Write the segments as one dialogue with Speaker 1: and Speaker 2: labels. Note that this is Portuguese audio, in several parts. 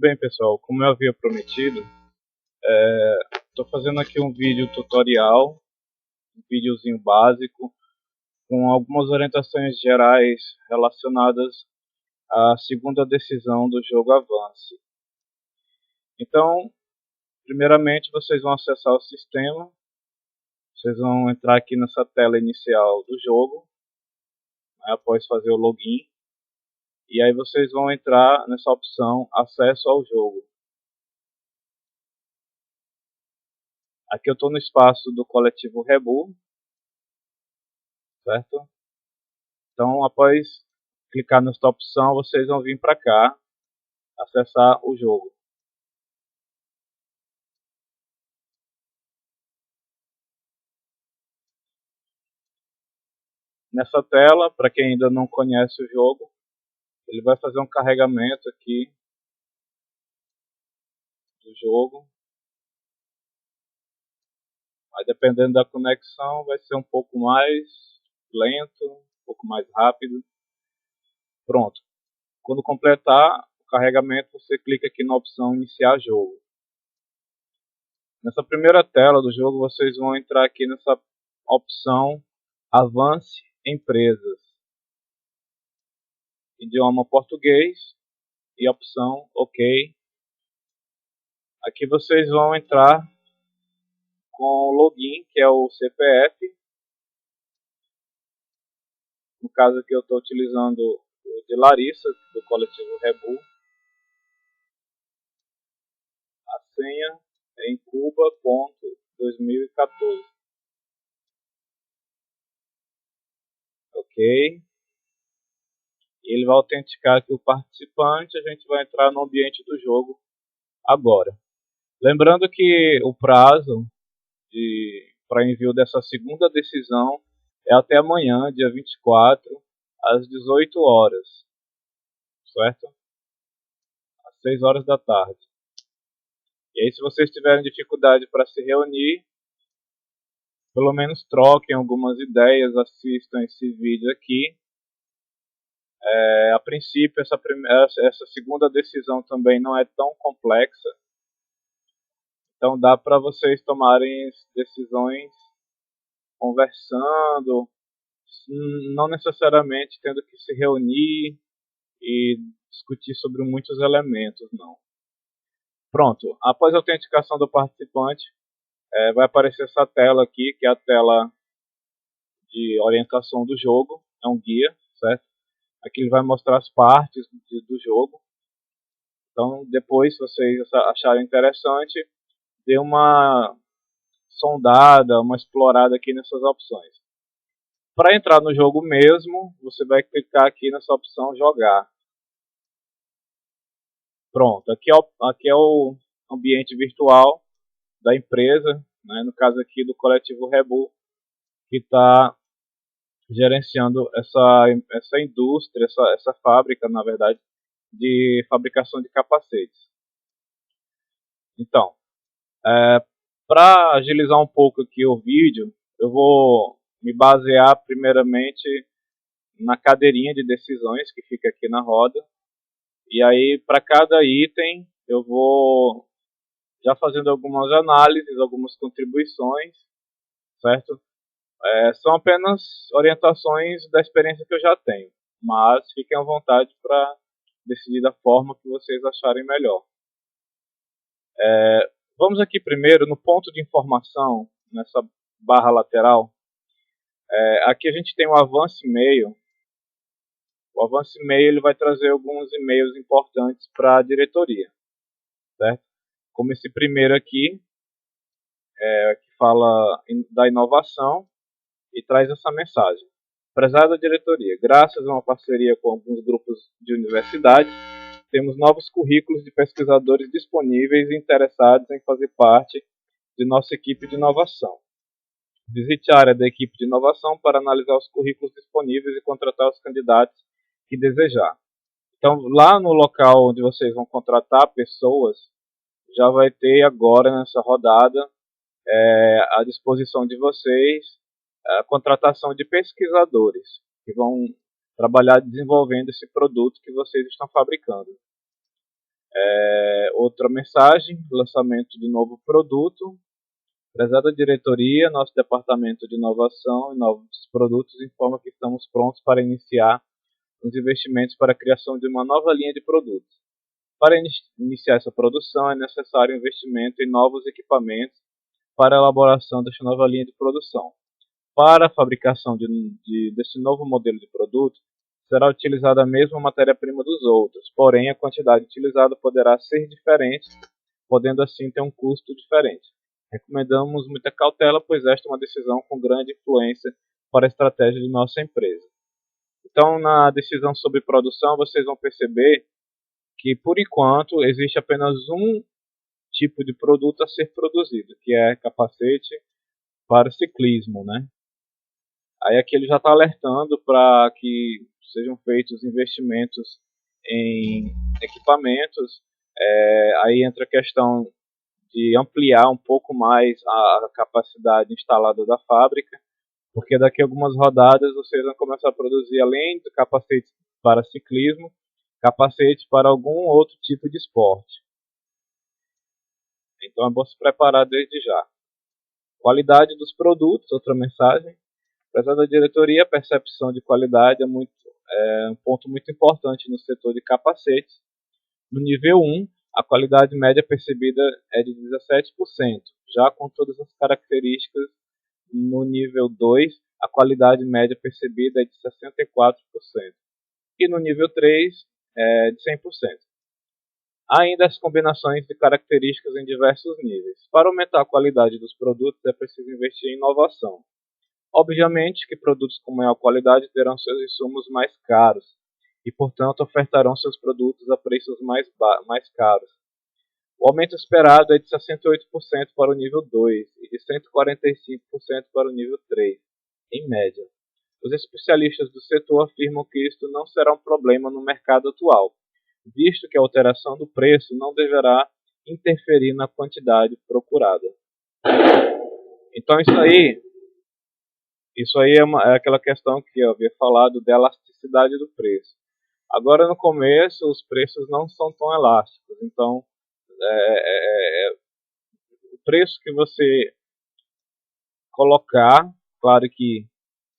Speaker 1: Bem pessoal, como eu havia prometido, estou fazendo aqui um vídeo tutorial, um videozinho básico, com algumas orientações gerais relacionadas à segunda decisão do jogo Avance. Então, primeiramente vocês vão acessar o sistema, vocês vão entrar aqui nessa tela inicial do jogo, né, após fazer o login, e aí vocês vão entrar nessa opção Acesso ao jogo. Aqui eu estou no espaço do coletivo Rebu, certo? Então, após clicar nesta opção, vocês vão vir para cá, acessar o jogo. Nessa tela, para quem ainda não conhece o jogo, ele vai fazer um carregamento aqui do jogo. Mas dependendo da conexão, vai ser um pouco mais lento, um pouco mais rápido. Pronto. Quando completar o carregamento, você clica aqui na opção Iniciar Jogo. Nessa primeira tela do jogo, vocês vão entrar aqui nessa opção Avance Empresas. Idioma português e opção OK. Aqui vocês vão entrar com o login, que é o CPF. No caso aqui eu estou utilizando o de Larissa, do coletivo Rebu. A senha é em Cuba.2014. OK. Ele vai autenticar aqui o participante. A gente vai entrar no ambiente do jogo agora. Lembrando que o prazo para envio dessa segunda decisão é até amanhã, dia 24, às 18 horas, certo? Às 6 horas da tarde. E aí, se vocês tiverem dificuldade para se reunir, pelo menos troquem algumas ideias, assistam esse vídeo aqui. A princípio, essa segunda decisão também não é tão complexa, então dá para vocês tomarem decisões conversando, não necessariamente tendo que se reunir e discutir sobre muitos elementos, não. Pronto, após a autenticação do participante, vai aparecer essa tela aqui, que é a tela de orientação do jogo, é um guia, certo? Aqui ele vai mostrar as partes do jogo. Então, depois, se vocês acharem interessante, dê uma sondada, uma explorada aqui nessas opções. Para entrar no jogo mesmo, você vai clicar aqui nessa opção Jogar. Pronto, aqui é o ambiente virtual da empresa, né, no caso aqui do coletivo Rebu, que está gerenciando essa indústria, essa fábrica, na verdade, de fabricação de capacetes. Então, para agilizar um pouco aqui o vídeo, eu vou me basear primeiramente na cadeirinha de decisões que fica aqui na roda. E aí, para cada item, eu vou já fazendo algumas análises, algumas contribuições, certo? São apenas orientações da experiência que eu já tenho, mas fiquem à vontade para decidir da forma que vocês acharem melhor. Vamos aqui primeiro no ponto de informação, nessa barra lateral. Aqui a gente tem o Avance E-mail. O Avance E-mail ele vai trazer alguns e-mails importantes para a diretoria, certo? Como esse primeiro aqui, que fala da inovação e traz essa mensagem. Prezada diretoria, graças a uma parceria com alguns grupos de universidades, temos novos currículos de pesquisadores disponíveis e interessados em fazer parte de nossa equipe de inovação. Visite a área da equipe de inovação para analisar os currículos disponíveis e contratar os candidatos que desejar. Então, lá no local onde vocês vão contratar pessoas, já vai ter agora nessa rodada à disposição de vocês a contratação de pesquisadores que vão trabalhar desenvolvendo esse produto que vocês estão fabricando. Outra mensagem: lançamento de novo produto. Prezada diretoria, nosso departamento de inovação e novos produtos informa que estamos prontos para iniciar os investimentos para a criação de uma nova linha de produtos. Para iniciar essa produção é necessário investimento em novos equipamentos para a elaboração desta nova linha de produção. Para a fabricação desse novo modelo de produto, será utilizada a mesma matéria-prima dos outros, porém a quantidade utilizada poderá ser diferente, podendo assim ter um custo diferente. Recomendamos muita cautela, pois esta é uma decisão com grande influência para a estratégia de nossa empresa. Então, na decisão sobre produção, vocês vão perceber que, por enquanto, existe apenas um tipo de produto a ser produzido, que é capacete para ciclismo, né? Aí aqui ele já está alertando para que sejam feitos investimentos em equipamentos. Aí entra a questão de ampliar um pouco mais a capacidade instalada da fábrica, porque daqui a algumas rodadas vocês vão começar a produzir, além do capacete para ciclismo, capacete para algum outro tipo de esporte. Então é bom se preparar desde já. Qualidade dos produtos, outra mensagem. Apesar da diretoria, a percepção de qualidade é um ponto muito importante no setor de capacetes. No nível 1, a qualidade média percebida é de 17%, já com todas as características. No nível 2, a qualidade média percebida é de 64%. E no nível 3, é de 100%. Há ainda as combinações de características em diversos níveis. Para aumentar a qualidade dos produtos, é preciso investir em inovação. Obviamente que produtos com maior qualidade terão seus insumos mais caros e, portanto, ofertarão seus produtos a preços mais caros. O aumento esperado é de 68% para o nível 2 e de 145% para o nível 3, em média. Os especialistas do setor afirmam que isto não será um problema no mercado atual, visto que a alteração do preço não deverá interferir na quantidade procurada. Então isso aí é aquela questão que eu havia falado da elasticidade do preço. Agora no começo os preços não são tão elásticos, então o preço que você colocar, claro que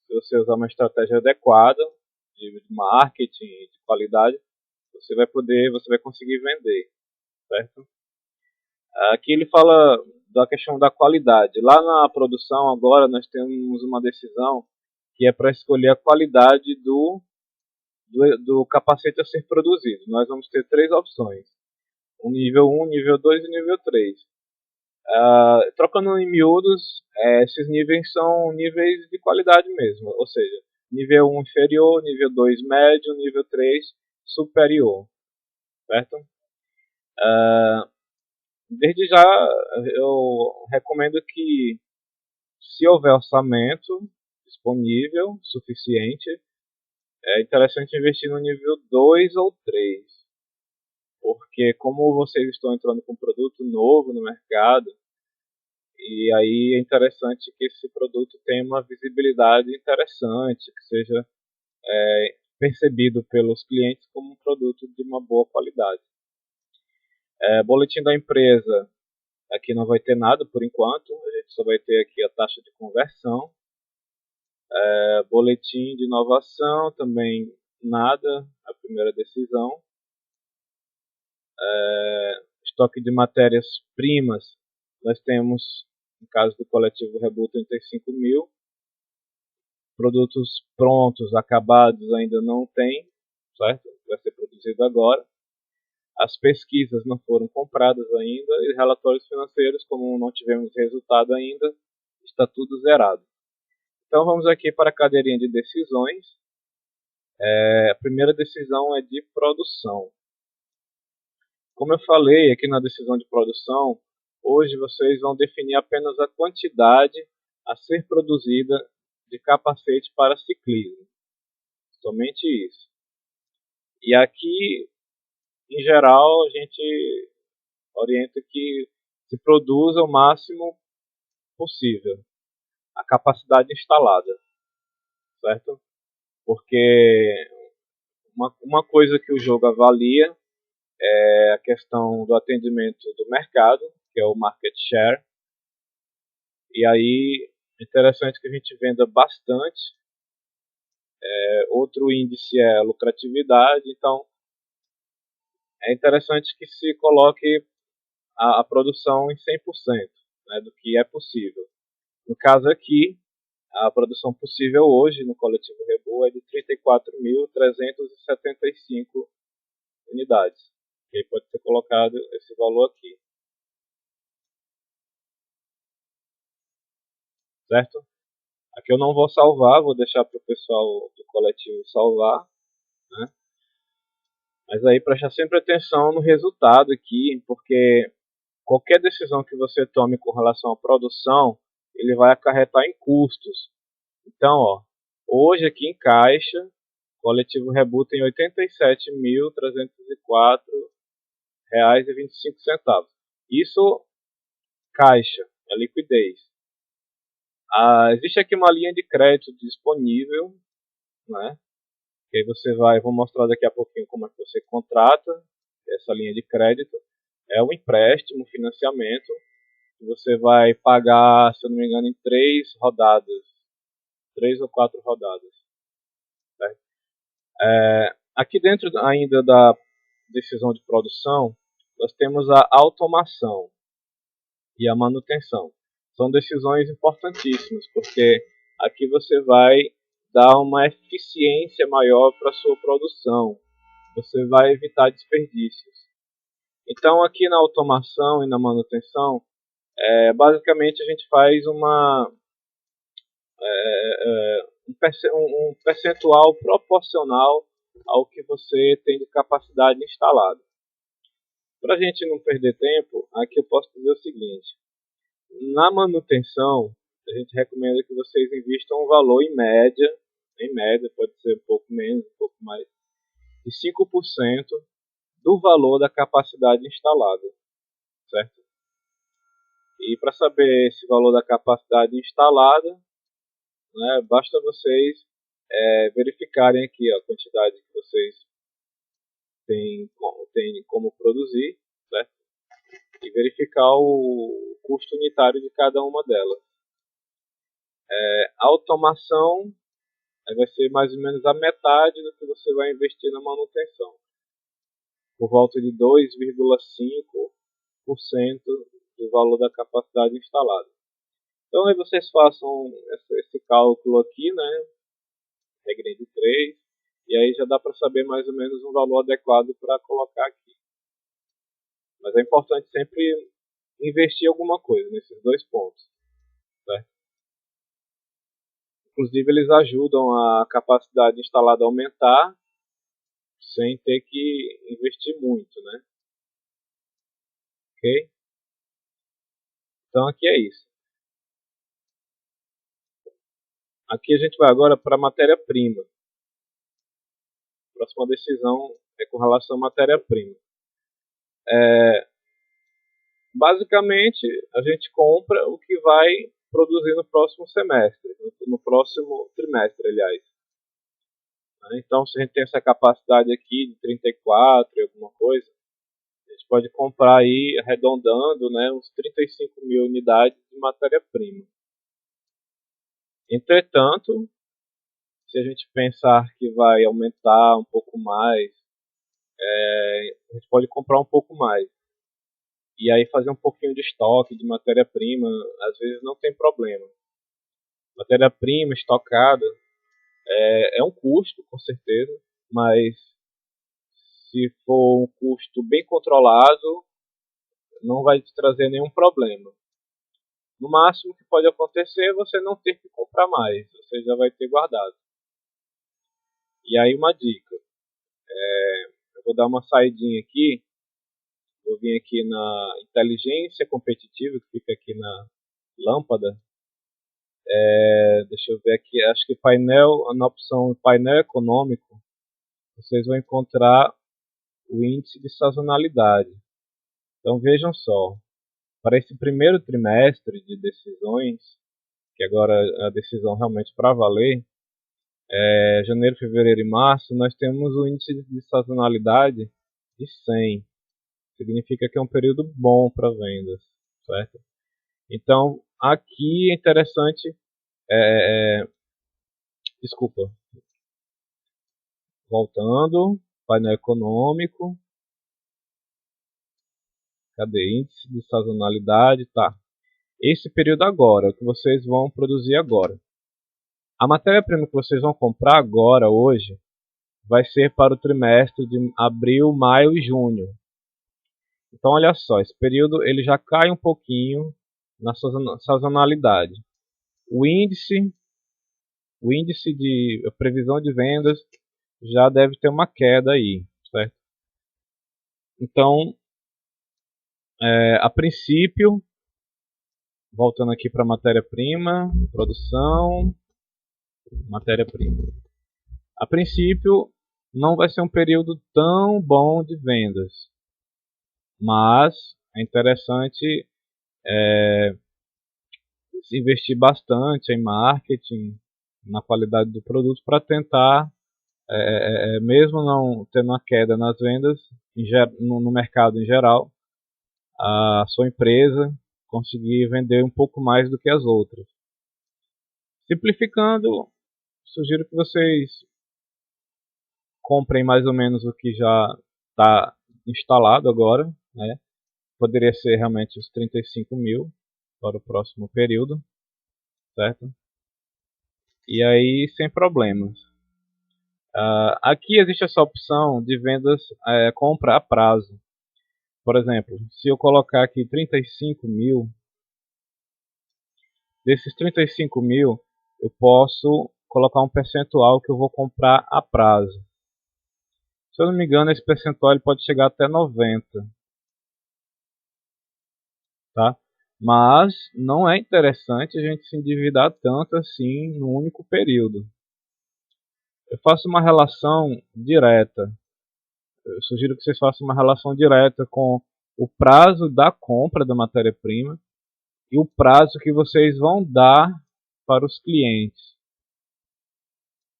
Speaker 1: se você usar uma estratégia adequada de marketing, de qualidade, você vai conseguir vender, certo? Aqui ele fala da questão da qualidade. Lá na produção agora nós temos uma decisão que é para escolher a qualidade do capacete a ser produzido. Nós vamos ter 3 opções: o nível 1, nível 2 e nível 3. Trocando em miúdos, esses níveis são níveis de qualidade mesmo, ou seja, nível 1 inferior, nível 2 médio, nível 3 superior, certo? Desde já eu recomendo que, se houver orçamento disponível suficiente, é interessante investir no nível 2 ou 3, porque como vocês estão entrando com um produto novo no mercado, e aí é interessante que esse produto tenha uma visibilidade interessante, que seja percebido pelos clientes como um produto de uma boa qualidade. Boletim da empresa, aqui não vai ter nada por enquanto, a gente só vai ter aqui a taxa de conversão. Boletim de inovação, também nada, a primeira decisão. Estoque de matérias-primas, nós temos, no caso do coletivo Rebu, 35 mil. Produtos prontos, acabados, ainda não tem, certo? Vai ser produzido agora. As pesquisas não foram compradas ainda e relatórios financeiros, como não tivemos resultado ainda, está tudo zerado. Então vamos aqui para a cadeirinha de decisões. A primeira decisão é de produção. Como eu falei aqui na decisão de produção, hoje vocês vão definir apenas a quantidade a ser produzida de capacete para ciclismo. Somente isso. E aqui, em geral, a gente orienta que se produza o máximo possível a capacidade instalada, certo? Porque uma coisa que o jogo avalia é a questão do atendimento do mercado, que é o market share. E aí é interessante que a gente venda bastante. Outro índice é a lucratividade, então é interessante que se coloque a produção em 100%, né, do que é possível. No caso aqui, a produção possível hoje no Coletivo Rebu é de 34.375 unidades. E aí pode ser colocado esse valor aqui. Certo? Aqui eu não vou salvar, vou deixar para o pessoal do coletivo salvar, né? Mas aí prestar sempre atenção no resultado aqui, porque qualquer decisão que você tome com relação à produção, ele vai acarretar em custos. Então, ó, hoje aqui em caixa, o Coletivo Rebu tem R$ 87.304,25. Isso caixa, é liquidez. Existe aqui uma linha de crédito disponível, né? Que aí você vai, vou mostrar daqui a pouquinho como é que você contrata essa linha de crédito. É um empréstimo, financiamento, que você vai pagar, se eu não me engano, em 3 ou 4 rodadas. Certo? Aqui dentro ainda da decisão de produção, nós temos a automação e a manutenção. São decisões importantíssimas, porque aqui você vai dar uma eficiência maior para a sua produção. Você vai evitar desperdícios. Então aqui na automação e na manutenção, basicamente a gente faz um percentual proporcional ao que você tem de capacidade instalada. Para a gente não perder tempo, aqui eu posso dizer o seguinte: na manutenção, a gente recomenda que vocês invistam um valor em média, pode ser um pouco menos, um pouco mais, de 5% do valor da capacidade instalada, certo? E para saber esse valor da capacidade instalada, né, basta vocês verificarem aqui a quantidade que vocês têm como produzir, certo? E verificar o custo unitário de cada uma delas. A automação vai ser mais ou menos a metade do que você vai investir na manutenção, por volta de 2,5% do valor da capacidade instalada. Então aí vocês façam esse cálculo aqui, né, regrinha de 3, e aí já dá para saber mais ou menos um valor adequado para colocar aqui. Mas é importante sempre investir alguma coisa nesses dois pontos, certo? Inclusive eles ajudam a capacidade instalada a aumentar sem ter que investir muito, né? Ok? Então aqui é isso. Aqui a gente vai agora para a matéria-prima. A próxima decisão é com relação à matéria-prima. Basicamente, a gente compra o que vai produzir no próximo semestre, no próximo trimestre, aliás. Então, se a gente tem essa capacidade aqui de 34 e alguma coisa, a gente pode comprar aí, arredondando, né, uns 35 mil unidades de matéria-prima. Entretanto, se a gente pensar que vai aumentar um pouco mais, a gente pode comprar um pouco mais. E aí fazer um pouquinho de estoque de matéria-prima, às vezes não tem problema. Matéria-prima estocada é um custo, com certeza, mas se for um custo bem controlado, não vai te trazer nenhum problema. No máximo que pode acontecer é você não ter que comprar mais, você já vai ter guardado. E aí uma dica, eu vou dar uma saidinha aqui, vou vir aqui na inteligência competitiva, que fica aqui na lâmpada. Deixa eu ver aqui, acho que painel, na opção painel econômico, vocês vão encontrar o índice de sazonalidade. Então vejam só, para esse primeiro trimestre de decisões, que agora é a decisão realmente para valer, janeiro, fevereiro e março, nós temos o índice de sazonalidade de 100. significa que é um período bom para vendas, certo? Então, aqui é interessante, desculpa, voltando, painel econômico, cadê índice de sazonalidade, tá? Esse período agora, que vocês vão produzir agora. A matéria-prima que vocês vão comprar agora, hoje, vai ser para o trimestre de abril, maio e junho. Então, olha só, esse período ele já cai um pouquinho na sazonalidade. O índice de previsão de vendas já deve ter uma queda aí, certo? Então, a princípio, voltando aqui para matéria-prima, produção, matéria-prima. A princípio, não vai ser um período tão bom de vendas, mas é interessante investir bastante em marketing, na qualidade do produto, para tentar, mesmo não tendo uma queda nas vendas, no mercado em geral, a sua empresa conseguir vender um pouco mais do que as outras. Simplificando, sugiro que vocês comprem mais ou menos o que já está instalado agora, né? Poderia ser realmente os 35 mil para o próximo período, certo? E aí, sem problemas. Aqui existe essa opção de vendas, compra a prazo. Por exemplo, se eu colocar aqui 35 mil, desses 35 mil, eu posso colocar um percentual que eu vou comprar a prazo. Se eu não me engano, esse percentual ele pode chegar até 90, tá? Mas não é interessante a gente se endividar tanto assim no único período. Eu faço uma relação direta. Eu sugiro que vocês façam uma relação direta com o prazo da compra da matéria-prima e o prazo que vocês vão dar para os clientes.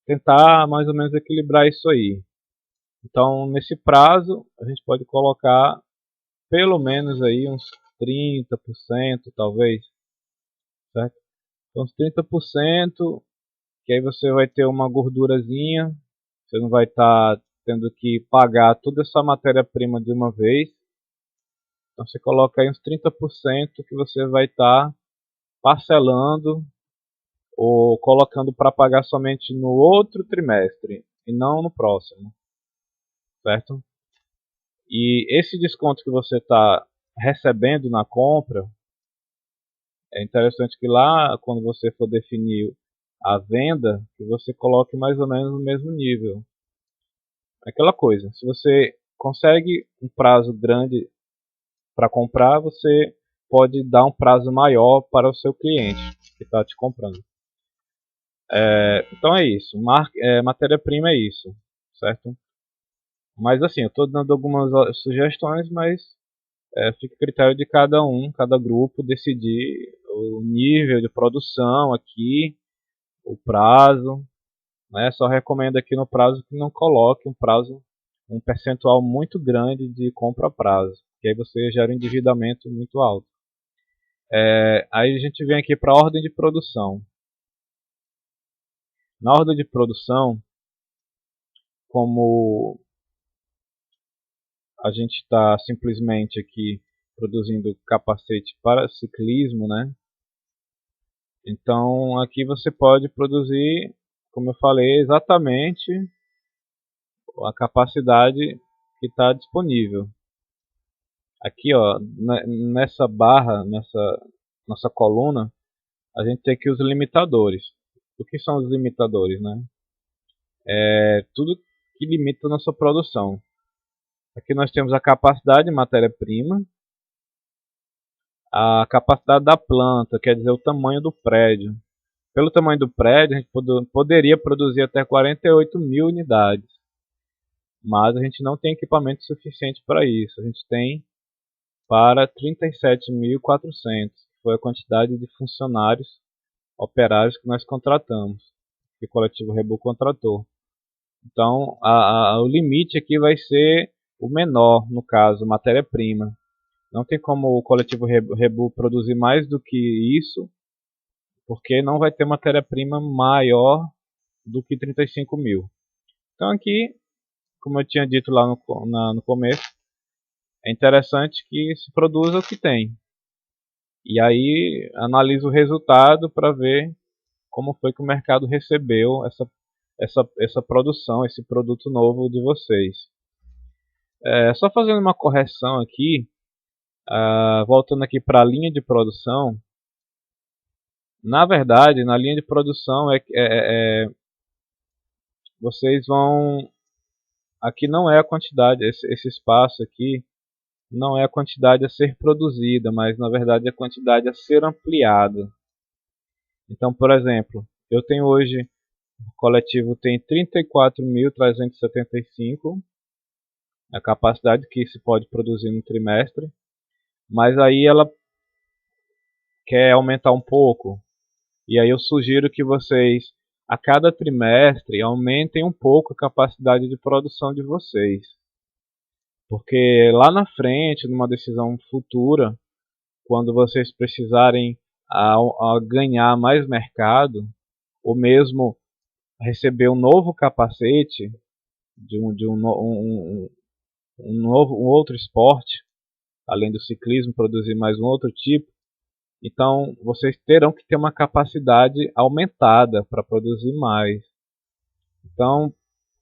Speaker 1: Tentar mais ou menos equilibrar isso aí. Então, nesse prazo, a gente pode colocar pelo menos aí uns 30%, talvez, certo? Então, uns 30%, que aí você vai ter uma gordurazinha, você não vai estar tendo que pagar toda essa matéria-prima de uma vez. Então, você coloca aí uns 30% que você vai estar parcelando ou colocando para pagar somente no outro trimestre e não no próximo, certo? E esse desconto que você está recebendo na compra, é interessante que lá, quando você for definir a venda, que você coloque mais ou menos no mesmo nível. Aquela coisa, se você consegue um prazo grande para comprar, você pode dar um prazo maior para o seu cliente que está te comprando. Então é isso, matéria-prima é isso, certo? Mas assim, eu estou dando algumas sugestões, mas fica a critério de cada um, cada grupo decidir o nível de produção aqui, o prazo, né? Só recomendo aqui no prazo que não coloque um percentual muito grande de compra a prazo, que aí você gera um endividamento muito alto. Aí a gente vem aqui para a ordem de produção. Na ordem de produção, como a gente está simplesmente aqui produzindo capacete para ciclismo, né? Então aqui você pode produzir, como eu falei, exatamente a capacidade que está disponível. Aqui, ó, nessa barra, nessa nossa coluna, a gente tem aqui os limitadores. O que são os limitadores, né? É tudo que limita a nossa produção. Aqui nós temos a capacidade de matéria-prima, a capacidade da planta, quer dizer, o tamanho do prédio. Pelo tamanho do prédio, a gente poderia produzir até 48 mil unidades. Mas a gente não tem equipamento suficiente para isso. A gente tem para 37.400, que foi a quantidade de funcionários operários que nós contratamos, que o coletivo Rebu contratou. Então, o limite aqui vai ser o menor, no caso, matéria-prima. Não tem como o coletivo Rebu produzir mais do que isso, porque não vai ter matéria-prima maior do que 35 mil. Então aqui, como eu tinha dito lá no começo, é interessante que se produza o que tem. E aí analisa o resultado para ver como foi que o mercado recebeu essa produção, esse produto novo de vocês. Só fazendo uma correção aqui, voltando aqui para a linha de produção. Na verdade, na linha de produção vocês vão... Aqui não é a quantidade, esse espaço aqui não é a quantidade a ser produzida, mas na verdade é a quantidade a ser ampliada. Então, por exemplo, eu tenho hoje, o coletivo tem 34.375, a capacidade que se pode produzir no trimestre, mas aí ela quer aumentar um pouco, e aí eu sugiro que vocês, a cada trimestre, aumentem um pouco a capacidade de produção de vocês. Porque lá na frente, numa decisão futura, quando vocês precisarem a ganhar mais mercado, ou mesmo receber um novo capacete de um outro esporte, além do ciclismo, produzir mais um outro tipo, então vocês terão que ter uma capacidade aumentada para produzir mais. Então,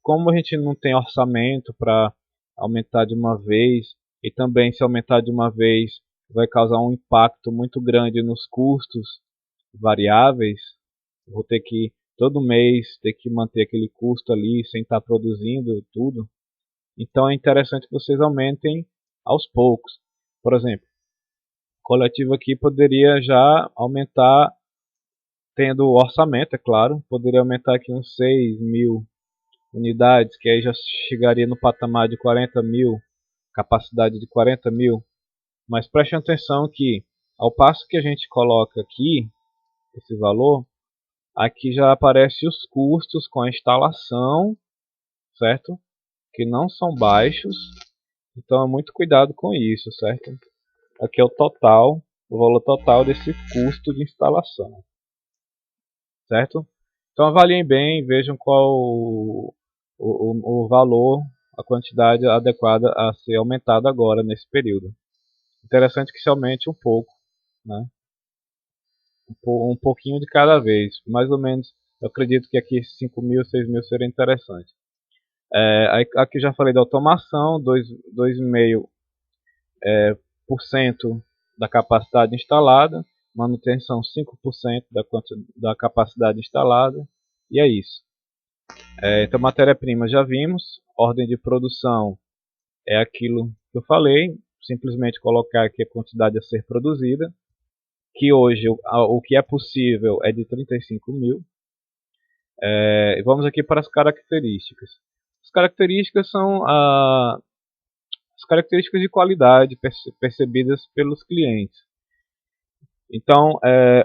Speaker 1: como a gente não tem orçamento para aumentar de uma vez, e também se aumentar de uma vez vai causar um impacto muito grande nos custos variáveis, vou ter que todo mês ter que manter aquele custo ali sem estar produzindo tudo. Então é interessante que vocês aumentem aos poucos. Por exemplo, o coletivo aqui poderia já aumentar, tendo orçamento, é claro, poderia aumentar aqui uns 6 mil unidades, que aí já chegaria no patamar de 40 mil, capacidade de 40 mil. Mas preste atenção que, ao passo que a gente coloca aqui, esse valor, aqui já aparece os custos com a instalação, certo? Que não são baixos, então é muito cuidado com isso, certo? Aqui é o total, o valor total desse custo de instalação, certo? Então avaliem bem, vejam qual o valor, a quantidade adequada a ser aumentada agora nesse período. Interessante que se aumente um pouco, né? Um pouquinho de cada vez, mais ou menos. Eu acredito que aqui 5 mil, 6 mil seria interessante. Aqui já falei da automação, 2,5% da capacidade instalada, manutenção 5% da capacidade instalada, e é isso. Então, matéria-prima já vimos, ordem de produção é aquilo que eu falei, simplesmente colocar aqui a quantidade a ser produzida, que hoje o que é possível é de 35 mil. Vamos aqui para as características. As características são as características de qualidade percebidas pelos clientes. Então,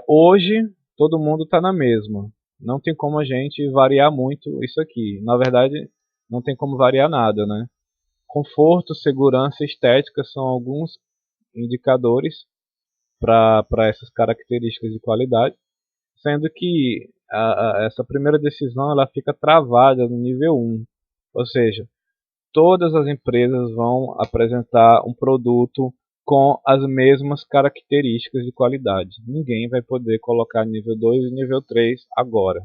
Speaker 1: hoje todo mundo está na mesma. Não tem como a gente variar muito isso aqui. Na verdade, não tem como variar nada, né? Conforto, segurança e estética são alguns indicadores para essas características de qualidade, sendo que essa primeira decisão ela fica travada no nível 1, ou seja, todas as empresas vão apresentar um produto com as mesmas características de qualidade. Ninguém vai poder colocar nível 2 e nível 3 agora.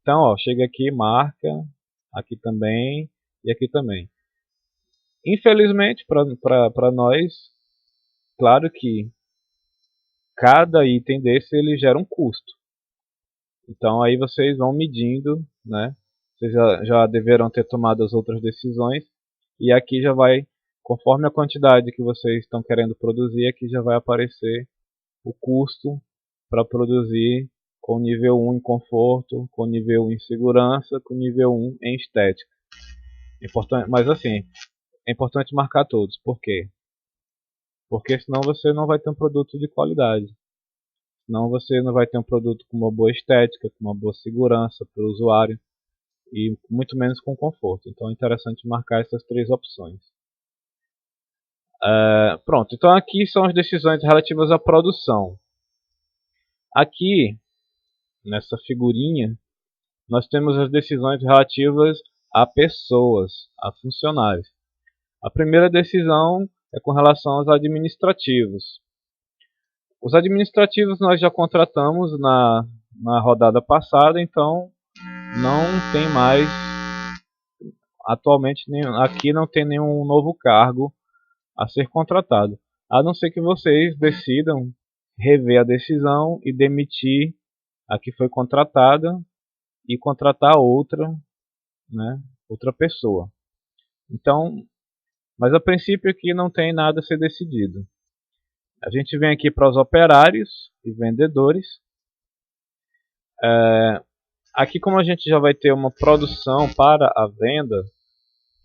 Speaker 1: Então, ó, chega aqui, marca, aqui também e aqui também. Infelizmente, para nós, claro que cada item desse ele gera um custo. Então aí vocês vão medindo, né? Vocês já deverão ter tomado as outras decisões. E aqui já vai, conforme a quantidade que vocês estão querendo produzir, aqui já vai aparecer o custo para produzir com nível 1 em conforto, com nível 1 em segurança, com nível 1 em estética. Mas assim, é importante marcar todos. Por quê? Porque senão você não vai ter um produto de qualidade. Senão você não vai ter um produto com uma boa estética, com uma boa segurança para o usuário e muito menos com conforto. Então é interessante marcar essas três opções. Pronto, então aqui são as decisões relativas à produção. Aqui, nessa figurinha, nós temos as decisões relativas a pessoas, a funcionários. A primeira decisão é com relação aos administrativos. Os administrativos nós já contratamos na rodada passada, então não tem mais, atualmente aqui não tem nenhum novo cargo a ser contratado, a não ser que vocês decidam rever a decisão e demitir a que foi contratada e contratar outra, né, outra pessoa. Então, mas a princípio aqui não tem nada a ser decidido. A gente vem aqui para os operários e vendedores. Aqui, como a gente já vai ter uma produção para a venda,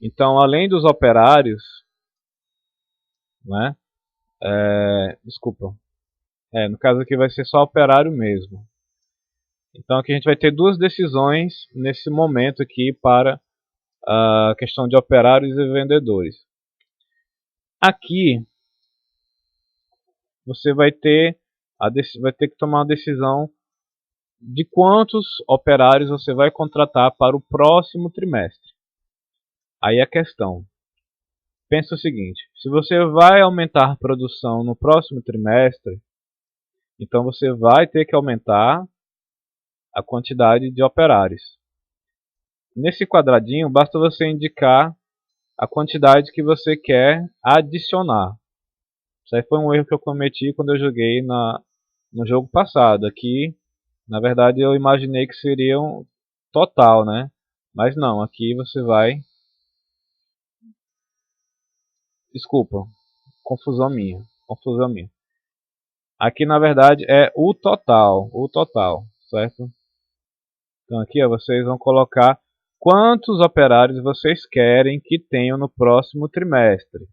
Speaker 1: então além dos operários, né, desculpa, no caso aqui vai ser só operário mesmo. Então aqui a gente vai ter duas decisões nesse momento aqui para a questão de operários e vendedores. Aqui você vai ter que tomar uma decisão de quantos operários você vai contratar para o próximo trimestre. Aí a questão, pensa o seguinte, se você vai aumentar a produção no próximo trimestre, então você vai ter que aumentar a quantidade de operários. Nesse quadradinho, basta você indicar a quantidade que você quer adicionar. Isso aí foi um erro que eu cometi quando eu joguei no jogo passado. Aqui, na verdade, eu imaginei que seria um total, né? Mas não, aqui você vai... Desculpa, confusão minha. Aqui, na verdade, é o total, certo? Então aqui, ó, vocês vão colocar quantos operários vocês querem que tenham no próximo trimestre.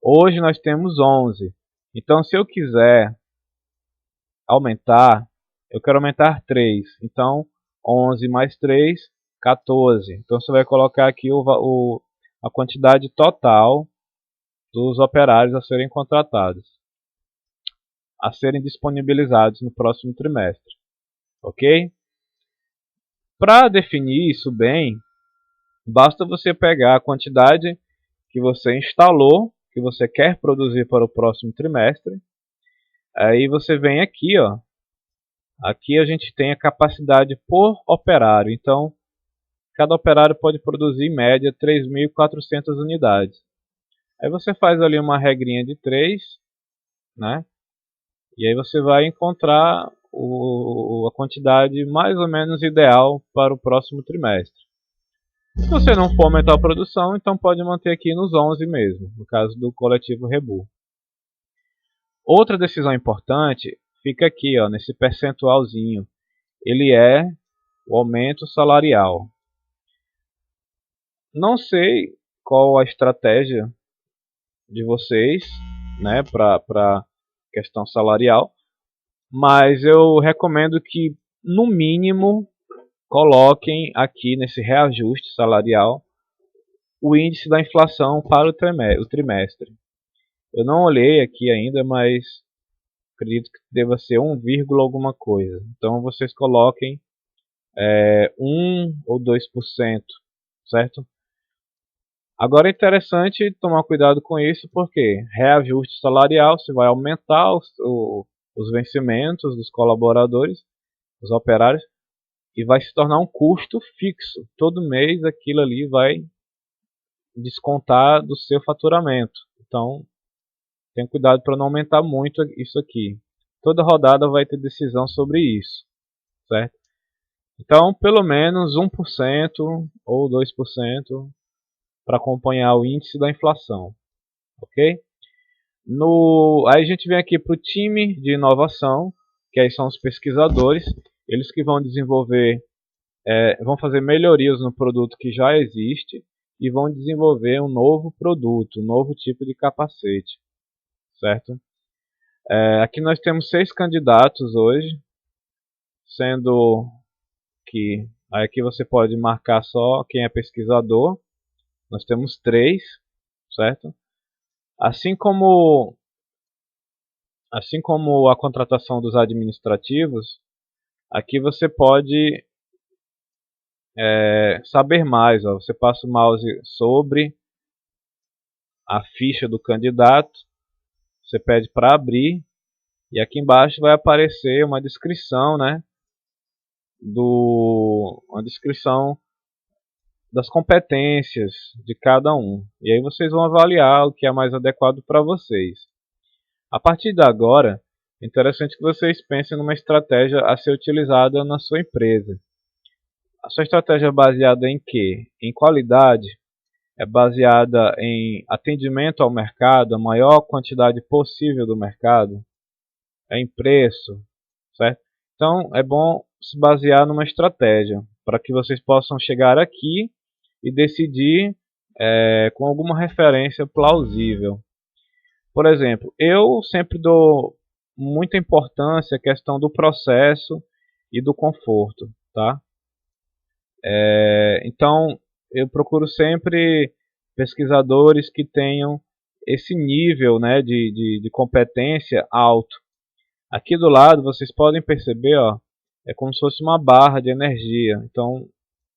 Speaker 1: Hoje nós temos 11. Então, se eu quiser aumentar, eu quero aumentar 3. Então, 11 mais 3, 14. Então, você vai colocar aqui a quantidade total dos operários a serem contratados, a serem disponibilizados no próximo trimestre. Ok? Para definir isso bem, basta você pegar a quantidade que você instalou, que você quer produzir para o próximo trimestre. Aí você vem aqui, ó. Aqui a gente tem a capacidade por operário. Então, cada operário pode produzir em média 3.400 unidades. Aí você faz ali uma regrinha de 3, né? E aí você vai encontrar a quantidade mais ou menos ideal para o próximo trimestre. Se você não for aumentar a produção, então pode manter aqui nos 11 mesmo, no caso do coletivo Rebu. Outra decisão importante fica aqui, ó, nesse percentualzinho. Ele é o aumento salarial. Não sei qual a estratégia de vocês, né, para questão salarial, mas eu recomendo que, no mínimo, coloquem aqui nesse reajuste salarial o índice da inflação para o trimestre. Eu não olhei aqui ainda, mas acredito que deva ser 1, alguma coisa. Então vocês coloquem 1 ou 2%, certo? Agora é interessante tomar cuidado com isso, porque reajuste salarial, você vai aumentar os vencimentos dos colaboradores, dos operários, e vai se tornar um custo fixo. Todo mês aquilo ali vai descontar do seu faturamento. Então, tenha cuidado para não aumentar muito isso aqui. Toda rodada vai ter decisão sobre isso, certo? Então, pelo menos 1% ou 2% para acompanhar o índice da inflação, ok? Aí a gente vem aqui para o time de inovação, que aí são os pesquisadores, eles que vão desenvolver, vão fazer melhorias no produto que já existe e vão desenvolver um novo produto, um novo tipo de capacete, certo? Aqui nós temos 6 candidatos hoje, sendo que aqui você pode marcar só quem é pesquisador. Nós temos 3, certo? Assim como a contratação dos administrativos, aqui você pode saber mais. Ó. Você passa o mouse sobre a ficha do candidato, você pede para abrir, e aqui embaixo vai aparecer uma descrição, né, uma descrição das competências de cada um. E aí vocês vão avaliar o que é mais adequado para vocês. A partir de agora, é interessante que vocês pensem numa estratégia a ser utilizada na sua empresa. A sua estratégia é baseada em quê? Em qualidade? É baseada em atendimento ao mercado, a maior quantidade possível do mercado? É em preço? Certo? Então, é bom se basear numa estratégia, para que vocês possam chegar aqui e decidir com alguma referência plausível. Por exemplo, eu sempre dou muita importância à questão do processo e do conforto, tá? Então, eu procuro sempre pesquisadores que tenham esse nível, né, de competência alto. Aqui do lado vocês podem perceber, ó, é como se fosse uma barra de energia. Então,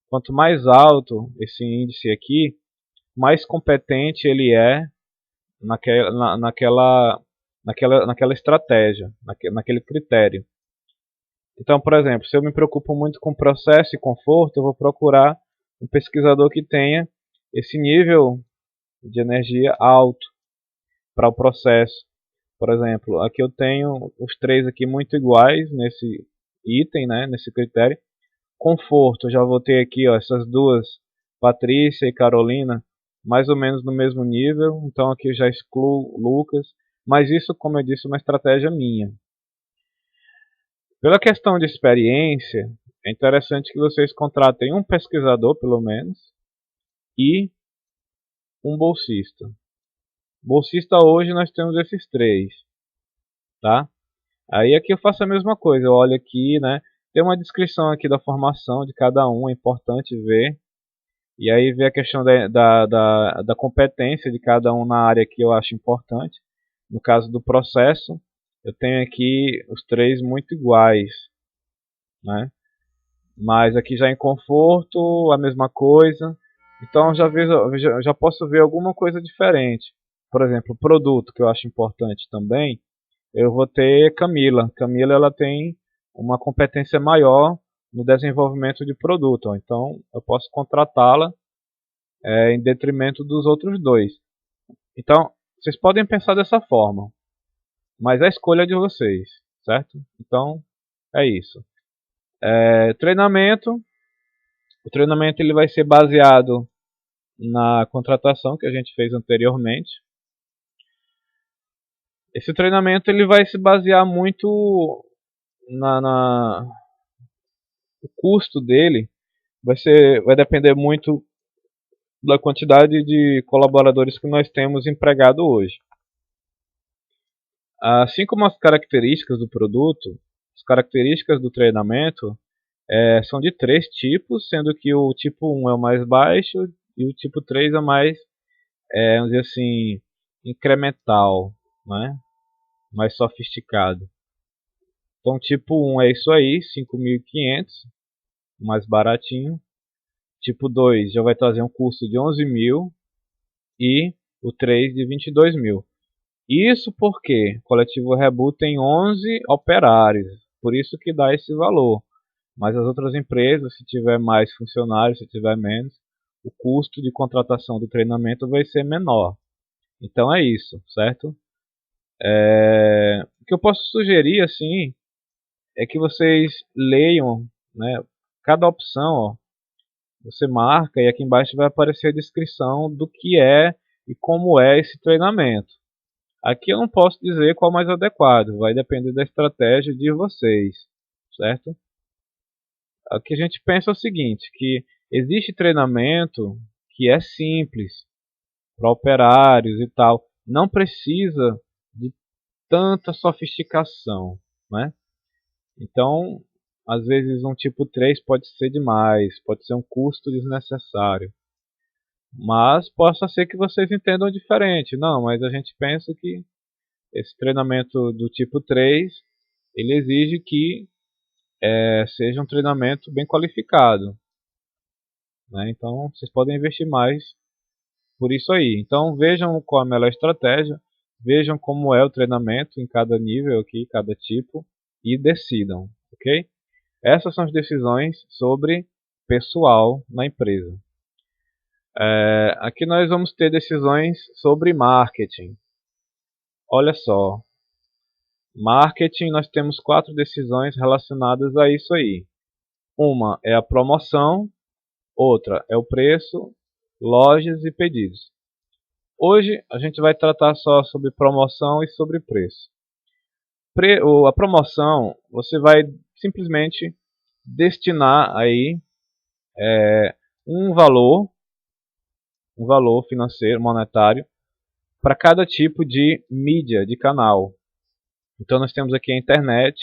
Speaker 1: quanto mais alto esse índice aqui, mais competente ele é naquela estratégia, naquele critério. Então, por exemplo, se eu me preocupo muito com processo e conforto, eu vou procurar um pesquisador que tenha esse nível de energia alto para o processo. Por exemplo, aqui eu tenho os três aqui muito iguais nesse item, né, nesse critério. Conforto, eu já vou ter aqui ó, essas duas, Patrícia e Carolina, mais ou menos no mesmo nível. Então aqui eu já excluo Lucas. Mas isso, como eu disse, é uma estratégia minha. Pela questão de experiência, é interessante que vocês contratem um pesquisador, pelo menos, e um bolsista. Bolsista hoje nós temos esses três, tá? Aí aqui eu faço a mesma coisa, eu olho aqui, né? Tem uma descrição aqui da formação de cada um, é importante ver. E aí ver a questão da competência de cada um na área que eu acho importante. No caso do processo, eu tenho aqui os três muito iguais, né? Mas aqui já em conforto, a mesma coisa. Então já posso ver alguma coisa diferente. Por exemplo, o produto que eu acho importante também, eu vou ter Camila. Camila ela tem uma competência maior no desenvolvimento de produto. Então eu posso contratá-la em detrimento dos outros dois. Então vocês podem pensar dessa forma, mas a escolha é de vocês, certo? Então é isso. Treinamento. O treinamento ele vai ser baseado na contratação que a gente fez anteriormente. Esse treinamento ele vai se basear muito o custo dele vai depender muito da quantidade de colaboradores que nós temos empregado hoje. Assim como as características do produto, as características do treinamento são de três tipos, sendo que o tipo 1 é o mais baixo e o tipo 3 é o mais, vamos dizer assim, incremental, né? Mais sofisticado. Então, tipo 1 é isso aí, 5.500, mais baratinho. Tipo 2 já vai trazer um custo de 11.000 e o 3 de 22.000. Isso porque o Coletivo Rebu tem 11 operários, por isso que dá esse valor. Mas as outras empresas, se tiver mais funcionários, se tiver menos, o custo de contratação do treinamento vai ser menor. Então é isso, certo? O que eu posso sugerir assim é que vocês leiam, né, cada opção, ó, você marca e aqui embaixo vai aparecer a descrição do que é e como é esse treinamento. Aqui eu não posso dizer qual é o mais adequado, vai depender da estratégia de vocês, certo? O que a gente pensa é o seguinte, que existe treinamento que é simples para operários e tal, não precisa de tanta sofisticação, né? Então, às vezes um tipo 3 pode ser demais, pode ser um custo desnecessário. Mas possa ser que vocês entendam diferente. Não, mas a gente pensa que esse treinamento do tipo 3, ele exige que seja um treinamento bem qualificado, né? Então vocês podem investir mais por isso aí. Então vejam qual a melhor estratégia, vejam como é o treinamento em cada nível aqui, cada tipo, e decidam, ok? Essas são as decisões sobre pessoal na empresa. Aqui nós vamos ter decisões sobre marketing. Olha só, marketing, nós temos 4 decisões relacionadas a isso aí. Uma é a promoção, outra é o preço, lojas e pedidos. Hoje a gente vai tratar só sobre promoção e sobre preço. A promoção, você vai simplesmente destinar aí um valor financeiro, monetário, para cada tipo de mídia, de canal. Então nós temos aqui a internet,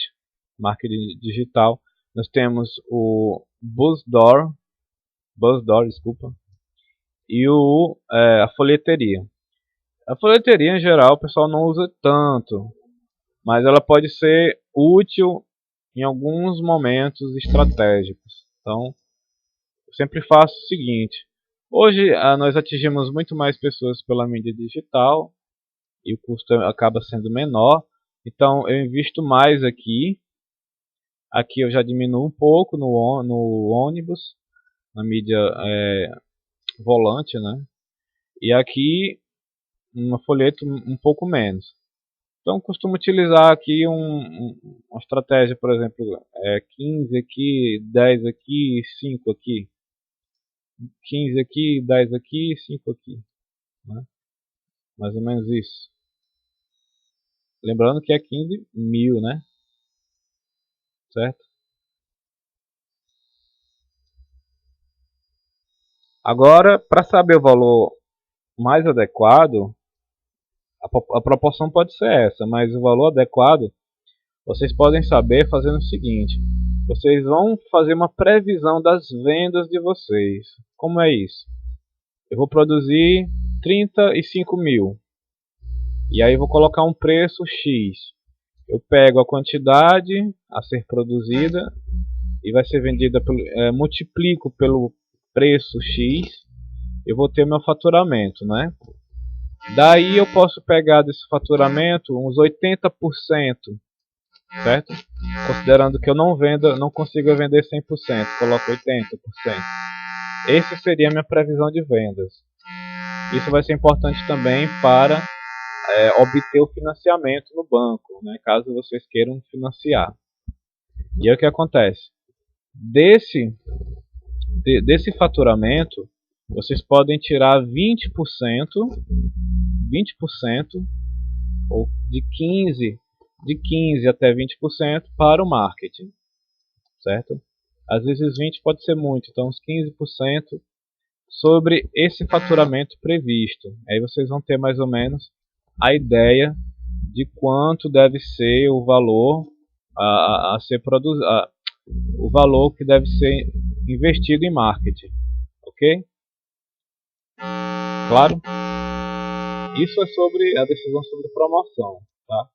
Speaker 1: marketing digital, nós temos o BuzzDoor, desculpa, e a folheteria. A folheteria em geral o pessoal não usa tanto, mas ela pode ser útil em alguns momentos estratégicos. Então, eu sempre faço o seguinte: hoje nós atingimos muito mais pessoas pela mídia digital e o custo acaba sendo menor, então eu invisto mais aqui. Aqui eu já diminuo um pouco no ônibus, na mídia volante, né? E aqui no folheto um pouco menos. Então costumo utilizar aqui uma estratégia, por exemplo, 15 aqui, 10 aqui, 5 aqui. 15 aqui, 10 aqui, 5 aqui, né? Mais ou menos isso. Lembrando que é 15 mil, né? Certo? Agora, para saber o valor mais adequado, a proporção pode ser essa, mas o valor adequado vocês podem saber fazendo o seguinte: vocês vão fazer uma previsão das vendas de vocês. Como é isso? Eu vou produzir 35 mil e aí vou colocar um preço X. Eu pego a quantidade a ser produzida e vai ser vendida, multiplico pelo preço X, eu vou ter meu faturamento, né? Daí eu posso pegar desse faturamento uns 80%, certo? Considerando que eu não consiga vender 100%, coloco 80%. Essa seria a minha previsão de vendas. Isso vai ser importante também para obter o financiamento no banco, né? Caso vocês queiram financiar. E aí o que acontece? Desse faturamento, vocês podem tirar 20%, ou de 15 até 20% para o marketing, certo? Às vezes 20 pode ser muito, então uns 15% sobre esse faturamento previsto. Aí vocês vão ter mais ou menos a ideia de quanto deve ser o valor a ser produzido, o valor que deve ser investido em marketing, ok? Claro? Isso é sobre a decisão sobre promoção, tá?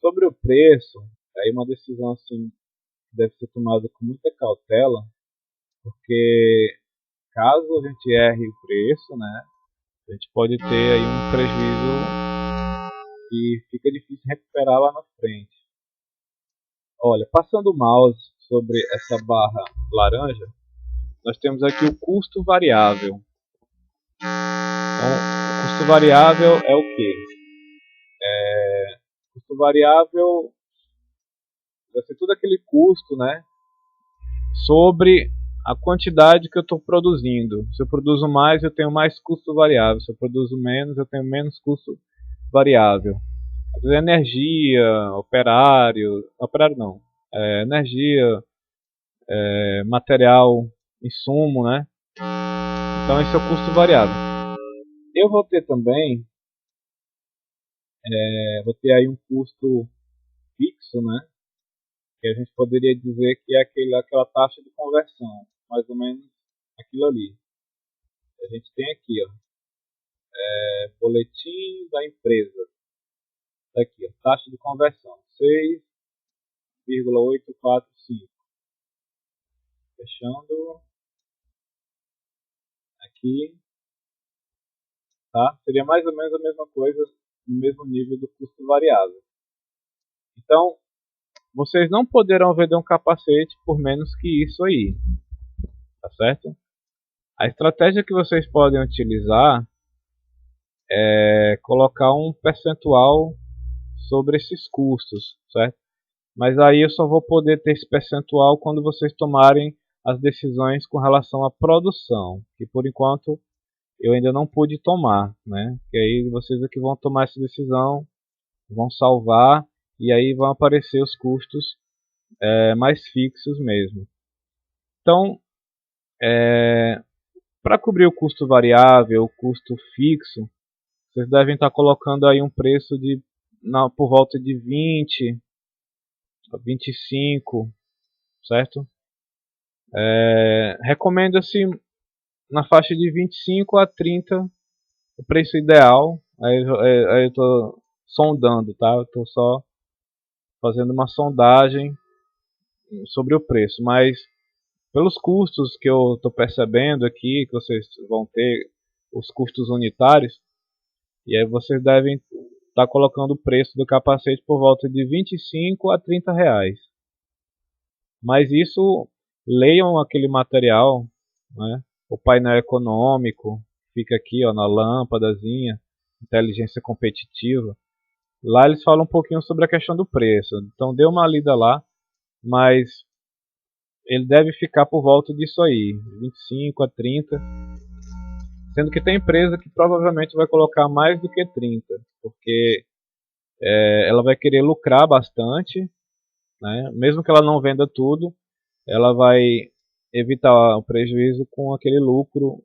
Speaker 1: Sobre o preço, aí uma decisão assim deve ser tomada com muita cautela, porque caso a gente erre o preço, né, a gente pode ter aí um prejuízo que fica difícil recuperar lá na frente. Olha, passando o mouse sobre essa barra laranja, nós temos aqui o custo variável. Então, o custo variável é o quê? O custo variável vai ser todo aquele custo, né, sobre a quantidade que eu estou produzindo. Se eu produzo mais, eu tenho mais custo variável. Se eu produzo menos, eu tenho menos custo variável. Às vezes energia, operário não, energia, material, insumo, né? Então esse é o custo variável. Eu vou ter também, vou ter aí um custo fixo, né? Que a gente poderia dizer que é aquela taxa de conversão, mais ou menos aquilo ali. a gente tem aqui, ó, boletim da empresa. Tá aqui, ó, taxa de conversão 6,845. Fechando aqui, tá? Seria mais ou menos a mesma coisa, no mesmo nível do custo variável. Então, vocês não poderão vender um capacete por menos que isso aí, tá certo? A estratégia que vocês podem utilizar é colocar um percentual sobre esses custos, certo? Mas aí eu só vou poder ter esse percentual quando vocês tomarem as decisões com relação à produção, que por enquanto eu ainda não pude tomar, né? Que aí vocês aqui vão tomar essa decisão, vão salvar e aí vão aparecer os custos mais fixos mesmo. Então, para cobrir o custo variável, o custo fixo, vocês devem estar colocando aí um preço por volta de 20 a 25, certo? Recomenda-se na faixa de 25 a 30 o preço ideal. Aí eu estou sondando, tá? Eu estou só fazendo uma sondagem sobre o preço, mas pelos custos que eu estou percebendo aqui, que vocês vão ter, os custos unitários, e aí vocês devem estar colocando o preço do capacete por volta de 25 a 30 reais. Mas isso, leiam aquele material, né? O painel econômico, fica aqui ó, na lâmpadazinha, inteligência competitiva. Lá eles falam um pouquinho sobre a questão do preço, então dê uma lida lá, mas ele deve ficar por volta disso aí, 25 a 30, sendo que tem empresa que provavelmente vai colocar mais do que 30, porque ela vai querer lucrar bastante, né? Mesmo que ela não venda tudo, ela vai evitar o prejuízo com aquele lucro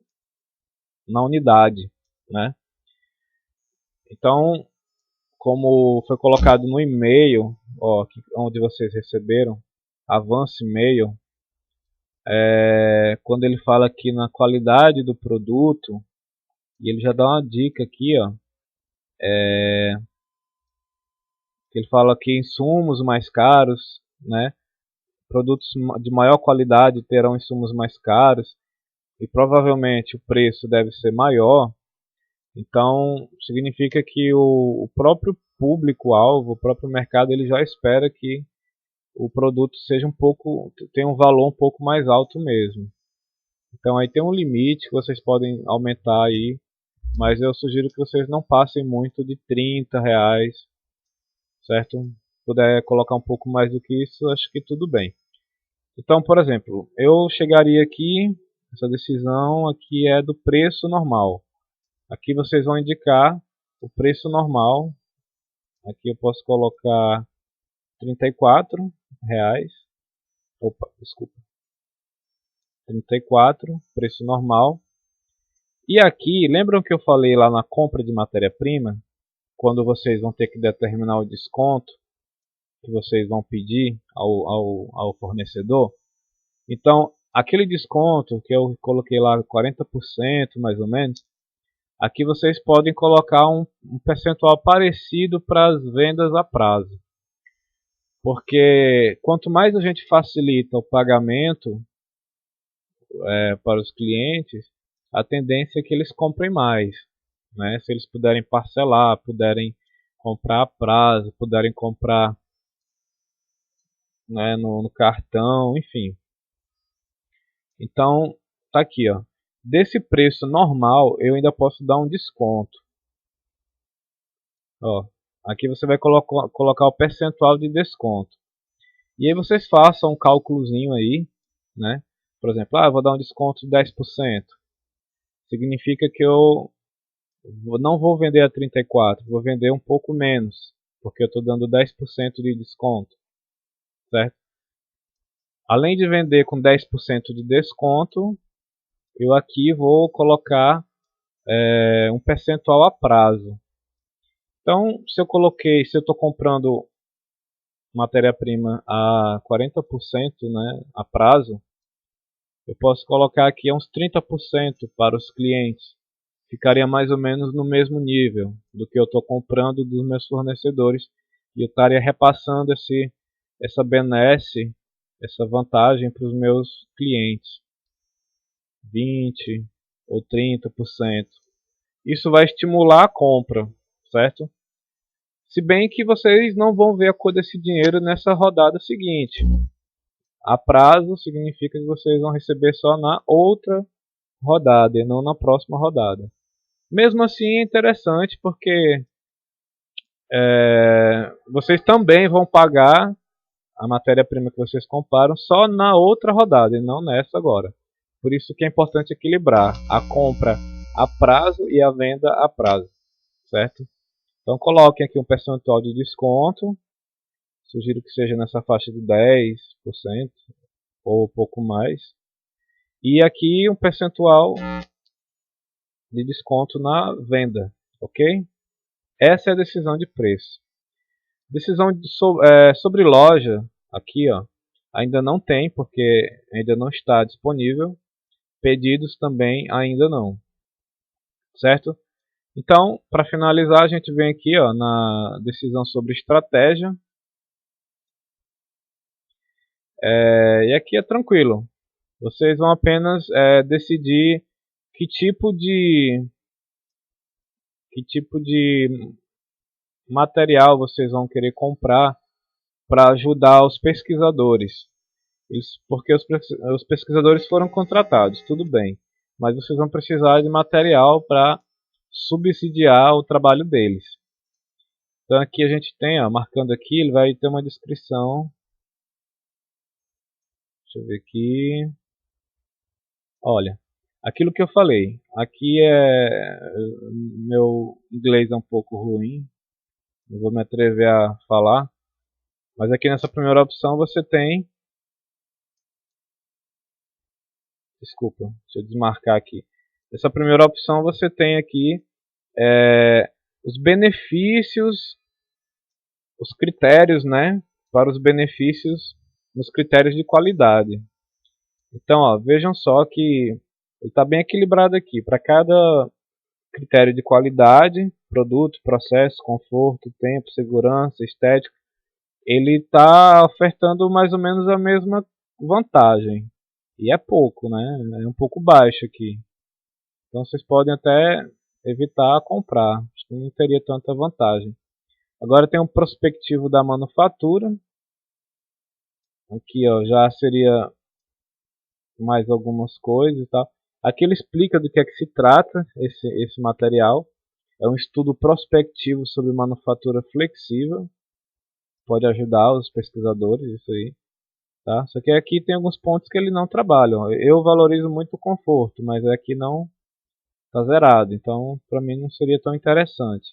Speaker 1: na unidade, né? Então, como foi colocado no e-mail, ó, onde vocês receberam, Avance e-mail, quando ele fala aqui na qualidade do produto, e ele já dá uma dica aqui, ó, ele fala que insumos mais caros, né? Produtos de maior qualidade terão insumos mais caros e provavelmente o preço deve ser maior. Então, significa que o próprio público-alvo, o próprio mercado, ele já espera que o produto seja tenha um valor um pouco mais alto mesmo. Então aí tem um limite que vocês podem aumentar aí, mas eu sugiro que vocês não passem muito de 30 reais, certo? Se puder colocar um pouco mais do que isso, acho que tudo bem. Então, por exemplo, eu chegaria aqui, essa decisão aqui é do preço normal. Aqui vocês vão indicar o preço normal. Aqui eu posso colocar 34 reais. Opa, desculpa. 34, preço normal. E aqui, lembram que eu falei lá na compra de matéria-prima, quando vocês vão ter que determinar o desconto que vocês vão pedir ao fornecedor? Então, aquele desconto que eu coloquei lá, 40% mais ou menos, aqui vocês podem colocar um percentual parecido para as vendas a prazo. Porque quanto mais a gente facilita o pagamento para os clientes, a tendência é que eles comprem mais, né? Se eles puderem parcelar, puderem comprar a prazo, puderem comprar, né, no cartão, enfim. Então, tá aqui, ó. Desse preço normal, eu ainda posso dar um desconto. Ó, aqui você vai colocar o percentual de desconto. E aí vocês façam um cálculozinho aí, né? Por exemplo, eu vou dar um desconto de 10%. Significa que eu não vou vender a 34, vou vender um pouco menos, porque eu estou dando 10% de desconto, certo? Além de vender com 10% de desconto, eu aqui vou colocar um percentual a prazo. Então, se eu estou comprando matéria-prima a 40%, né, a prazo, Eu posso colocar aqui uns 30% para os clientes. Ficaria mais ou menos no mesmo nível do que eu estou comprando dos meus fornecedores. E eu estaria repassando essa benesse, essa vantagem para os meus clientes. 20% ou 30%. Isso vai estimular a compra, certo? Se bem que vocês não vão ver a cor desse dinheiro nessa rodada seguinte. A prazo significa que vocês vão receber só na outra rodada e não na próxima rodada. Mesmo assim é interessante porque vocês também vão pagar a matéria-prima que vocês compraram só na outra rodada e não nessa agora. Por isso que é importante equilibrar a compra a prazo e a venda a prazo, certo? Então coloquem aqui um percentual de desconto, sugiro que seja nessa faixa de 10% ou um pouco mais. E aqui um percentual de desconto na venda, ok? Essa é a decisão de preço. Decisão sobre loja, aqui ó, ainda não tem, porque ainda não está disponível. Pedidos também ainda não, certo? Então, para finalizar, a gente vem aqui ó, na decisão sobre estratégia. E aqui é tranquilo. Vocês vão apenas decidir que tipo de material vocês vão querer comprar para ajudar os pesquisadores. Porque os pesquisadores foram contratados, tudo bem. Mas vocês vão precisar de material para subsidiar o trabalho deles. Então aqui a gente tem, ó, marcando aqui, ele vai ter uma descrição. Deixa eu ver aqui. Olha, aquilo que eu falei. Aqui meu inglês é um pouco ruim. Não vou me atrever a falar. Mas aqui nessa primeira opção você tem... Desculpa, deixa eu desmarcar aqui. Nessa primeira opção você tem aqui os benefícios, os critérios, né, para os benefícios nos critérios de qualidade. Então, ó, vejam só que ele está bem equilibrado aqui. Para cada critério de qualidade, produto, processo, conforto, tempo, segurança, estética, ele está ofertando mais ou menos a mesma vantagem. E é pouco, né? É um pouco baixo aqui. Então vocês podem até evitar comprar. Acho que não teria tanta vantagem. Agora tem um prospectivo da manufatura. Aqui ó, já seria mais algumas coisas e tal. Aqui ele explica do que é que se trata esse material. É um estudo prospectivo sobre manufatura flexível. Pode ajudar os pesquisadores, isso aí. Tá? Só que aqui tem alguns pontos que ele não trabalha. Eu valorizo muito o conforto, mas aqui não está zerado. Então, para mim não seria tão interessante.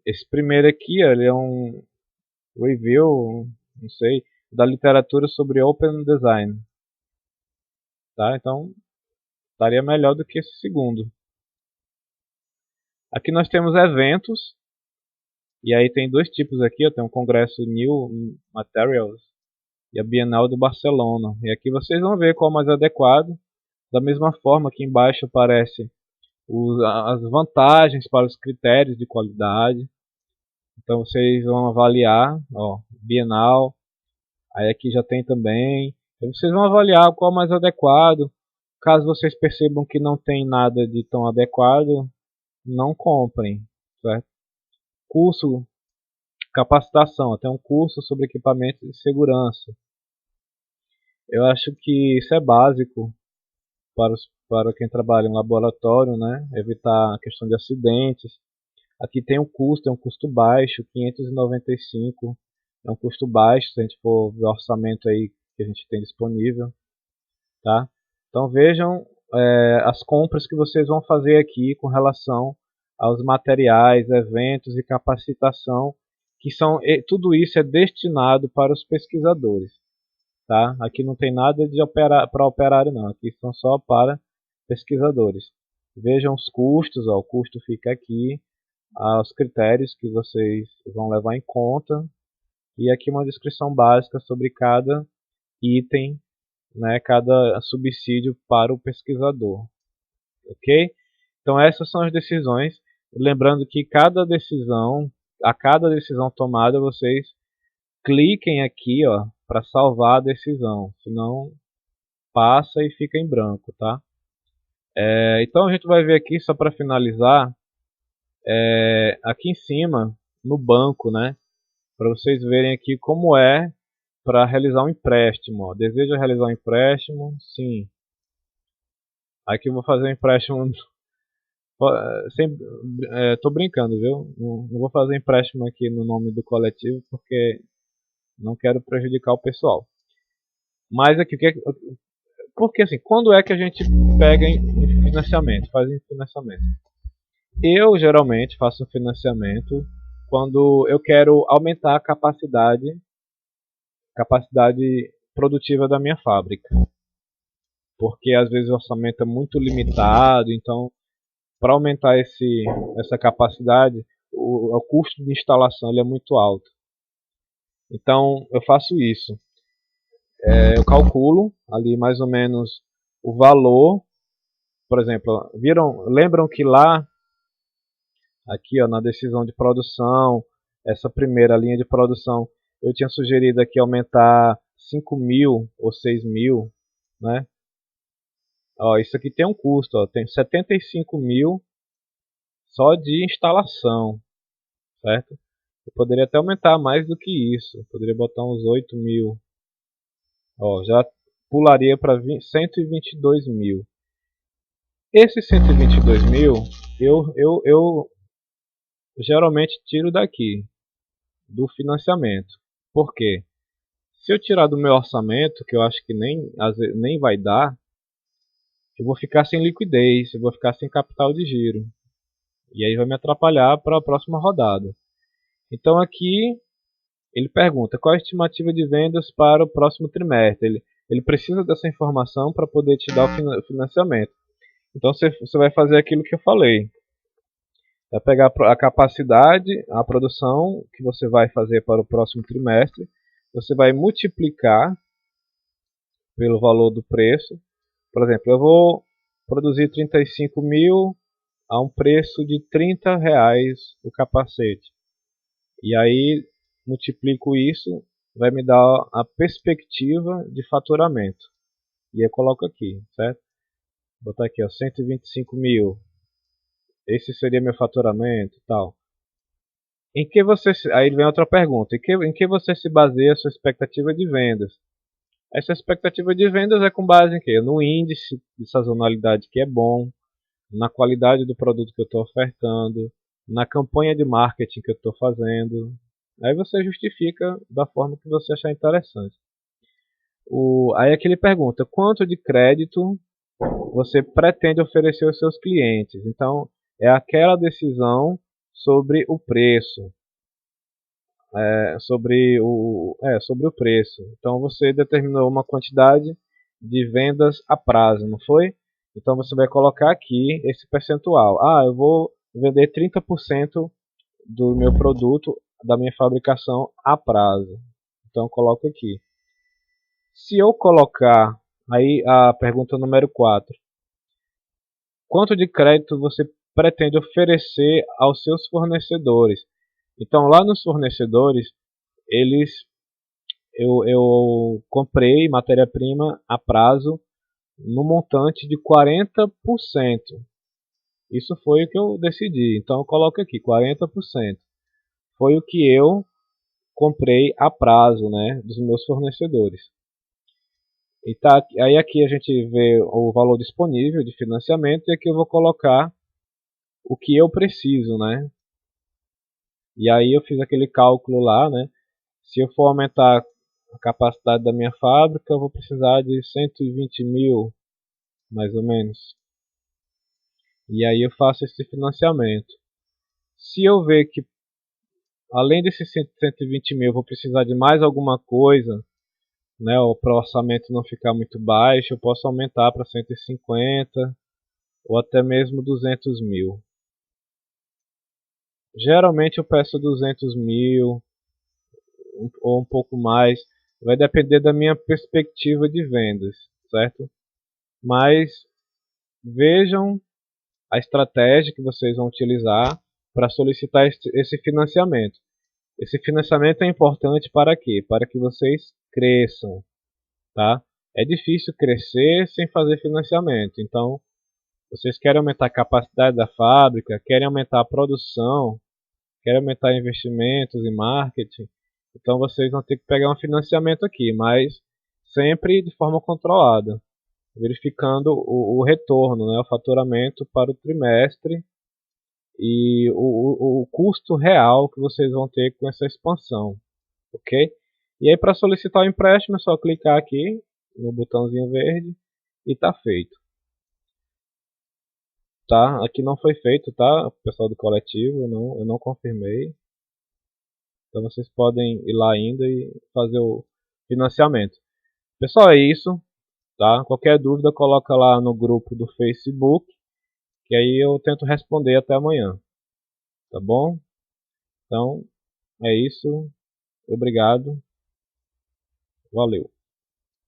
Speaker 1: Esse primeiro aqui, ele é um review, não sei, da literatura sobre Open Design. Tá? Então, estaria melhor do que esse segundo. Aqui nós temos eventos. E aí tem dois tipos aqui. Tem um congresso New Materials e a Bienal do Barcelona. E aqui vocês vão ver qual é o mais adequado. Da mesma forma que embaixo aparece as vantagens para os critérios de qualidade. Então vocês vão avaliar, ó, Bienal. Aí aqui já tem também. Então vocês vão avaliar qual é o mais adequado. Caso vocês percebam que não tem nada de tão adequado, não comprem, certo? Curso, capacitação, até um curso sobre equipamentos de segurança. Eu acho que isso é básico para quem trabalha em laboratório, né? Evitar a questão de acidentes. Aqui tem um custo baixo, 595. É um custo baixo, se a gente for ver o orçamento aí que a gente tem disponível. Tá? Então vejam as compras que vocês vão fazer aqui com relação aos materiais, eventos e capacitação, que tudo isso é destinado para os pesquisadores. Tá? Aqui não tem nada para operário não, aqui são só para pesquisadores. Vejam os custos, ó, o custo fica aqui, os critérios que vocês vão levar em conta, e aqui uma descrição básica sobre cada item né, cada subsídio para o pesquisador, ok? Então essas são as decisões, lembrando que a cada decisão tomada, vocês cliquem aqui, ó, para salvar a decisão, senão passa e fica em branco, tá? Então a gente vai ver aqui, só para finalizar, aqui em cima, no banco, né, para vocês verem aqui como é para realizar um empréstimo. Ó. Deseja realizar um empréstimo? Sim. Aqui eu vou fazer um empréstimo. Tô brincando, viu? Não vou fazer empréstimo aqui no nome do coletivo porque não quero prejudicar o pessoal. Mas aqui, porque assim, quando é que a gente pega em financiamento, faz em financiamento? Eu geralmente faço um financiamento quando eu quero aumentar a capacidade produtiva da minha fábrica. Porque às vezes o orçamento é muito limitado, então para aumentar essa capacidade, o custo de instalação ele é muito alto. Então eu faço isso. Eu calculo ali mais ou menos o valor. Por exemplo, lembram que lá, aqui ó, na decisão de produção, essa primeira linha de produção, eu tinha sugerido aqui aumentar 5.000 ou 6.000, né? Ó, isso aqui tem um custo, ó, tem 75.000 só de instalação, certo? Eu poderia até aumentar mais do que isso, eu poderia botar uns 8.000, ó, já pularia para 122.000. Esses 122.000 eu geralmente tiro daqui, do financiamento. Por quê? Se eu tirar do meu orçamento, que eu acho que nem vai dar, eu vou ficar sem liquidez, eu vou ficar sem capital de giro. E aí vai me atrapalhar para a próxima rodada. Então aqui ele pergunta qual a estimativa de vendas para o próximo trimestre. Ele precisa dessa informação para poder te dar o financiamento. Então você vai fazer aquilo que eu falei. Vai pegar a capacidade, a produção que você vai fazer para o próximo trimestre. Você vai multiplicar pelo valor do preço. Por exemplo, eu vou produzir 35.000 a um preço de R$ 30 o capacete. E aí multiplico isso, vai me dar a perspectiva de faturamento. E eu coloco aqui, certo? Vou botar aqui, ó, 125.000. Esse seria meu faturamento e tal. Aí vem outra pergunta. Em que você se baseia a sua expectativa de vendas? Essa expectativa de vendas é com base em quê? No índice de sazonalidade que é bom, na qualidade do produto que eu estou ofertando, na campanha de marketing que eu estou fazendo. Aí você justifica da forma que você achar interessante. Aí aqui ele pergunta, quanto de crédito você pretende oferecer aos seus clientes? Então, é aquela decisão sobre o preço. Sobre o preço. Então, você determinou uma quantidade de vendas a prazo, não foi? Então, você vai colocar aqui esse percentual. Eu vou vender 30% do meu produto, da minha fabricação a prazo. Então, eu coloco aqui. Se eu colocar, aí a pergunta número 4. Quanto de crédito você pretende oferecer aos seus fornecedores? Então, lá nos fornecedores, eu comprei matéria-prima a prazo no montante de 40%. Isso foi o que eu decidi. Então, eu coloco aqui 40%. Foi o que eu comprei a prazo, né, dos meus fornecedores. E aí aqui a gente vê o valor disponível de financiamento e aqui eu vou colocar o que eu preciso, né? E aí eu fiz aquele cálculo lá, né? Se eu for aumentar a capacidade da minha fábrica, eu vou precisar de 120.000, mais ou menos. E aí eu faço esse financiamento. Se eu ver que além desses 120.000 eu vou precisar de mais alguma coisa, né, para o orçamento não ficar muito baixo, eu posso aumentar para 150 ou até mesmo 200.000. Geralmente eu peço 200.000 ou um pouco mais. vai depender da minha perspectiva de vendas, certo? Mas vejam a estratégia que vocês vão utilizar para solicitar esse financiamento. Esse financiamento é importante para quê? Para que vocês cresçam, tá? É difícil crescer sem fazer financiamento. Então, vocês querem aumentar a capacidade da fábrica, querem aumentar a produção, querem aumentar investimentos em marketing, então vocês vão ter que pegar um financiamento aqui, mas sempre de forma controlada, verificando o retorno, né, o faturamento para o trimestre e o custo real que vocês vão ter com essa expansão, ok? E aí para solicitar o empréstimo é só clicar aqui no botãozinho verde e está feito. Tá? Aqui não foi feito, tá? Pessoal do coletivo, eu não confirmei. Então vocês podem ir lá ainda e fazer o financiamento. Pessoal, é isso, tá? Qualquer dúvida coloca lá no grupo do Facebook, que aí eu tento responder até amanhã, tá bom? Então, é isso. Obrigado. Valeu.